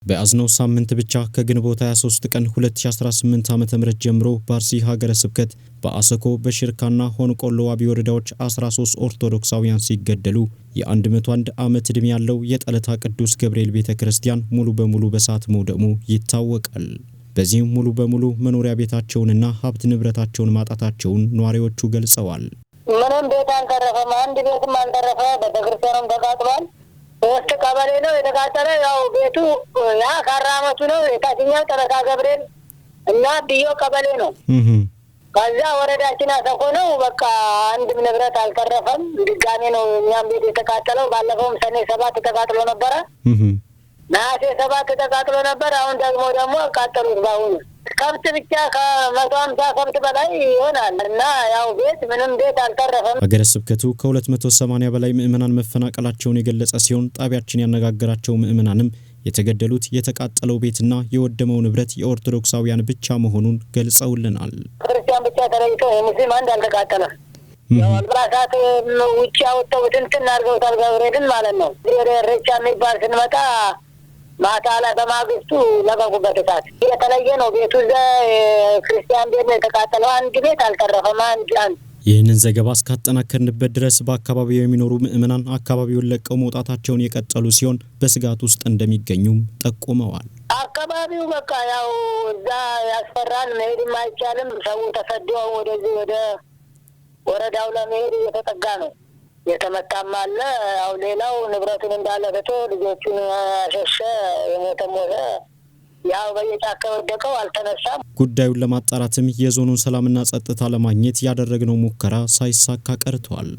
በአዝነው ሳምንት ብቻ ከግንቦት 23 ቀን 2018 ዓ.ም ጀምሮ በአርሲ ሀገረ ስብከት በአሰኮ በሽርካና ሆንቆሎ ዋቢ ወረዳዎች 13 ኦርቶዶክሳውያን ሲገደሉ የ101 ዓመት ዕድሜ ያለው የጠለታ ቅዱስ ገብርኤል ቤተክርስቲያን ሙሉ በሙሉ በእሳት መውደሙ ይታወቃል። በዚህም ሙሉ በሙሉ መኖሪያ ቤታቸውንና ሀብት ንብረታቸውን ማጣታቸውን ነዋሪዎቹ ገልጸዋል። ምንም ቤት አልተረፈም፣ አንድ ቤትም አልተረፈ፣ ቤተክርስቲያኑም ተቃጥሏል። ሶስት ቀበሌ ነው የተቃጠለ። ያው ቤቱ ያ ካራመቱ ነው የታችኛው ጠለታ ገብርኤል እና ቢዮ ቀበሌ ነው። ከዛ ወረዳችን አሰኮ ነው። በቃ አንድም ንብረት አልተረፈም። ድጋሜ ነው እኛም ቤት የተቃጠለው። ባለፈውም ሰኔ 7 ተቃጥሎ ነበረ፣ ነሐሴ 7 ተቃጥሎ ነበር። አሁን ደግሞ አቃጠሉት። ባሁን ከብት ብቻ ከ150 ከብት በላይ ይሆናል እና ያው ቤት ምንም ቤት አልተረፈም። ሀገረ ስብከቱ ከ280 በላይ ምእመናን መፈናቀላቸውን የገለጸ ሲሆን ጣቢያችን ያነጋገራቸው ምእመናንም የተገደሉት የተቃጠለው ቤትና የወደመው ንብረት የኦርቶዶክሳውያን ብቻ መሆኑን ገልጸውልናል። ክርስቲያን ብቻ ተለይቶ ሙስሊም አንድ አልተቃጠለም። ያው አልብራሳት ውጪ አወጣው እንትን አድርገውታል ገብርኤልን ማለት ነው። ወደ ሬቻ የሚባል ስንመጣ ማታ ላይ በማግስቱ ለቀቁበት እሳት። የተለየ ነው ቤቱ። ክርስቲያን ቤት ነው የተቃጠለው። አንድ ቤት አልተረፈም። አንድ ይህንን ዘገባ እስካጠናከርንበት ድረስ በአካባቢው የሚኖሩ ምእመናን አካባቢውን ለቀው መውጣታቸውን የቀጠሉ ሲሆን በስጋት ውስጥ እንደሚገኙም ጠቁመዋል። አካባቢው በቃ ያው እዛ ያስፈራል፣ መሄድም አይቻልም። ሰው ተሰዶ ወደዚህ ወደ ወረዳው ለመሄድ እየተጠጋ ነው። የተመታም አለ። ያው ሌላው ንብረቱን እንዳለ ትቶ ልጆቹን አሸሸ። የሞተም ሞተ። ያው በየጫካ ወደቀው አልተነሳም። ጉዳዩን ለማጣራትም የዞኑን ሰላምና ጸጥታ ለማግኘት ያደረግነው ሙከራ ሳይሳካ ቀርቷል።